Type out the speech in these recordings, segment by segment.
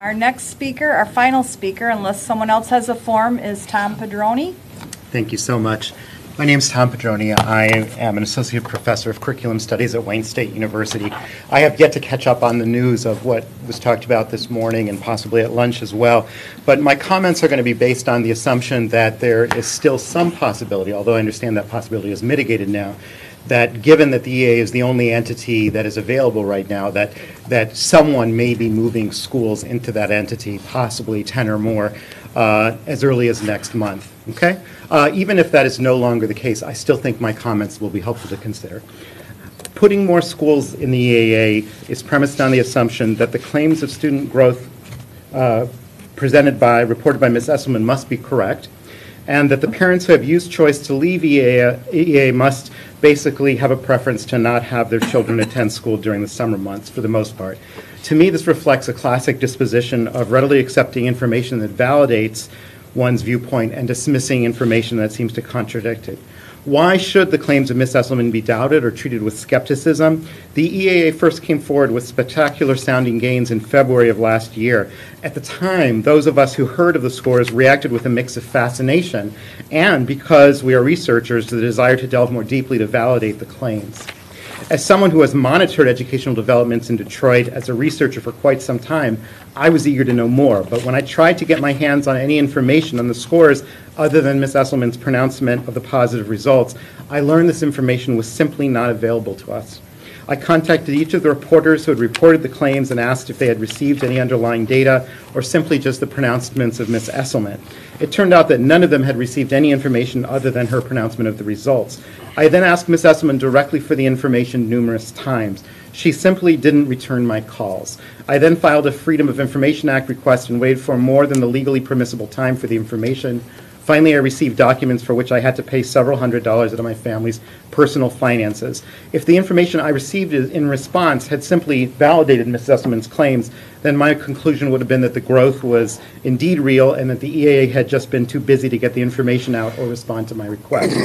Our next speaker, our final speaker, unless someone else has a form, is Tom Pedroni. Thank you so much. My name is Tom Pedroni. I am an associate professor of curriculum studies at Wayne State University. I have yet to catch up on the news of what was talked about this morning and possibly at lunch as well. But my comments are going to be based on the assumption that there is still some possibility, although I understand that possibility is mitigated now, that given that the EAA is the only entity that is available right now, that someone may be moving schools into that entity, possibly 10 or more, as early as next month. Okay? Even if that is no longer the case, I still think my comments will be helpful to consider. Putting more schools in the EAA is premised on the assumption that the claims of student growth reported by Ms. Esselman must be correct, and that the parents who have used choice to leave EAA must basically have a preference to not have their children attend school during the summer months for the most part. To me, this reflects a classic disposition of readily accepting information that validates one's viewpoint and dismissing information that seems to contradict it. Why should the claims of Ms. Esselman be doubted or treated with skepticism? The EAA first came forward with spectacular sounding gains in February of last year. At the time, those of us who heard of the scores reacted with a mix of fascination and, because we are researchers, the desire to delve more deeply to validate the claims. As someone who has monitored educational developments in Detroit as a researcher for quite some time, I was eager to know more. But when I tried to get my hands on any information on the scores other than Ms. Esselman's pronouncement of the positive results, I learned this information was simply not available to us. I contacted each of the reporters who had reported the claims and asked if they had received any underlying data or simply just the pronouncements of Ms. Esselman. It turned out that none of them had received any information other than her pronouncement of the results. I then asked Ms. Esselman directly for the information numerous times. She simply didn't return my calls. I then filed a Freedom of Information Act request and waited for more than the legally permissible time for the information. Finally, I received documents for which I had to pay several $100s out of my family's personal finances. If the information I received in response had simply validated Ms. Esselman's claims, then my conclusion would have been that the growth was indeed real and that the EAA had just been too busy to get the information out or respond to my request.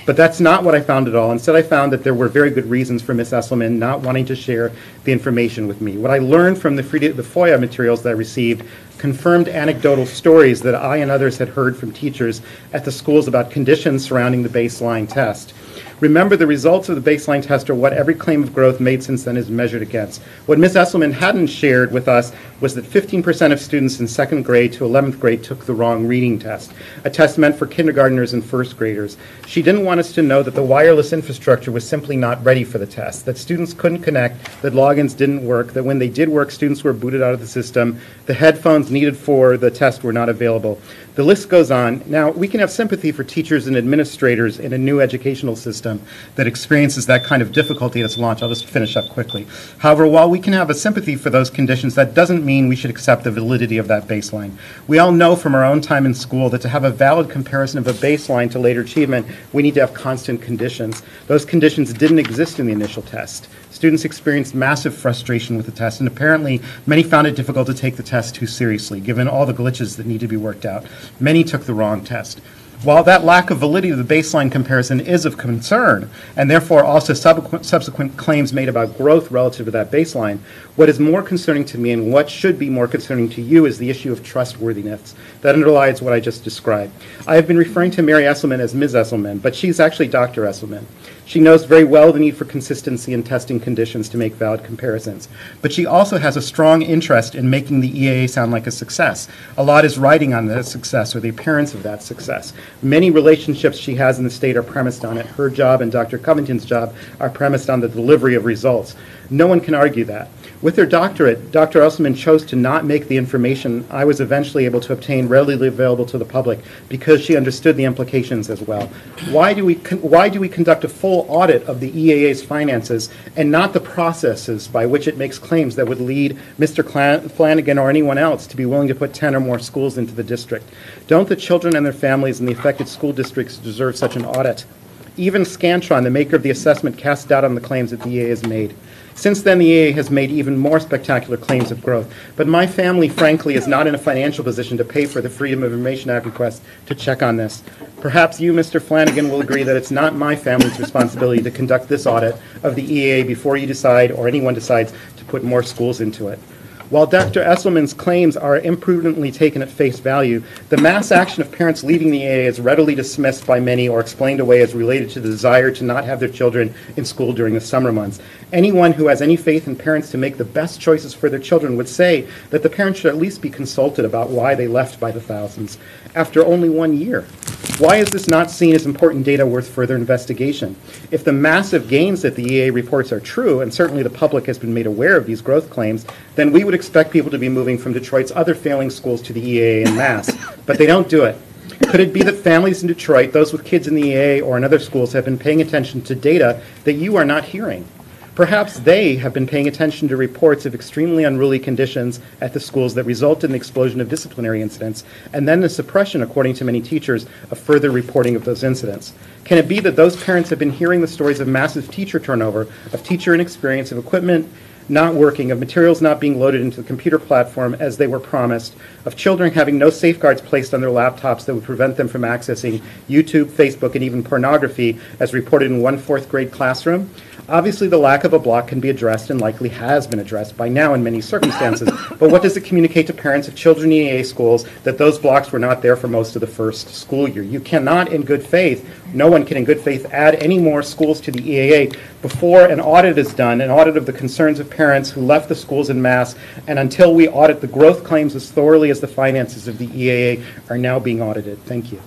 But that's not what I found at all. Instead, I found that there were very good reasons for Ms. Esselman not wanting to share the information with me. What I learned from the FOIA materials that I received confirmed anecdotal stories that I and others had heard from teachers at the schools about conditions surrounding the baseline test. Remember, the results of the baseline test are what every claim of growth made since then is measured against. What Ms. Esselman hadn't shared with us was that 15% of students in 2nd grade to 11th grade took the wrong reading test, a test meant for kindergartners and 1st graders. She didn't want us to know that the wireless infrastructure was simply not ready for the test, that students couldn't connect, that logins didn't work, that when they did work, students were booted out of the system, the headphones needed for the test were not available. The list goes on. Now, we can have sympathy for teachers and administrators in a new educational system that experiences that kind of difficulty at its launch. I'll just finish up quickly. However, while we can have a sympathy for those conditions, that doesn't mean we should accept the validity of that baseline. We all know from our own time in school that to have a valid comparison of a baseline to later achievement, we need to have constant conditions. Those conditions didn't exist in the initial test. Students experienced massive frustration with the test, and apparently many found it difficult to take the test too seriously, given all the glitches that need to be worked out. Many took the wrong test. While that lack of validity of the baseline comparison is of concern, and therefore also subsequent claims made about growth relative to that baseline, what is more concerning to me and what should be more concerning to you is the issue of trustworthiness that underlies what I just described. I have been referring to Mary Esselman as Ms. Esselman, but she's actually Dr. Esselman. She knows very well the need for consistency in testing conditions to make valid comparisons. But she also has a strong interest in making the EAA sound like a success. A lot is riding on that success or the appearance of that success. Many relationships she has in the state are premised on it. Her job and Dr. Covington's job are premised on the delivery of results. No one can argue that. With her doctorate, Dr. Esselman chose to not make the information I was eventually able to obtain readily available to the public because she understood the implications as well. Why do we conduct a full audit of the EAA's finances and not the processes by which it makes claims that would lead Mr. Flanagan or anyone else to be willing to put 10 or more schools into the district? Don't the children and their families in the affected school districts deserve such an audit? Even Scantron, the maker of the assessment, cast doubt on the claims that the EAA has made. Since then, the EAA has made even more spectacular claims of growth. But my family, frankly, is not in a financial position to pay for the Freedom of Information Act request to check on this. Perhaps you, Mr. Flanagan, will agree that it's not my family's responsibility to conduct this audit of the EAA before you decide or anyone decides to put more schools into it. While Dr. Esselman's claims are imprudently taken at face value, the mass action of parents leaving the EAA is readily dismissed by many or explained away as related to the desire to not have their children in school during the summer months. Anyone who has any faith in parents to make the best choices for their children would say that the parents should at least be consulted about why they left by the thousands after only 1 year. Why is this not seen as important data worth further investigation? If the massive gains that the EAA reports are true, and certainly the public has been made aware of these growth claims, then we would expect people to be moving from Detroit's other failing schools to the EAA en masse. But they don't do it. Could it be that families in Detroit, those with kids in the EAA or in other schools, have been paying attention to data that you are not hearing? Perhaps they have been paying attention to reports of extremely unruly conditions at the schools that result in the explosion of disciplinary incidents, and then the suppression, according to many teachers, of further reporting of those incidents. Can it be that those parents have been hearing the stories of massive teacher turnover, of teacher inexperience, of equipment not working, of materials not being loaded into the computer platform as they were promised, of children having no safeguards placed on their laptops that would prevent them from accessing YouTube, Facebook, and even pornography as reported in one fourth grade classroom? Obviously, the lack of a block can be addressed and likely has been addressed by now in many circumstances, but what does it communicate to parents of children in EAA schools that those blocks were not there for most of the first school year? You cannot, in good faith, no one can in good faith add any more schools to the EAA before an audit is done, an audit of the concerns of parents who left the schools en masse, and until we audit the growth claims as thoroughly as the finances of the EAA are now being audited. Thank you.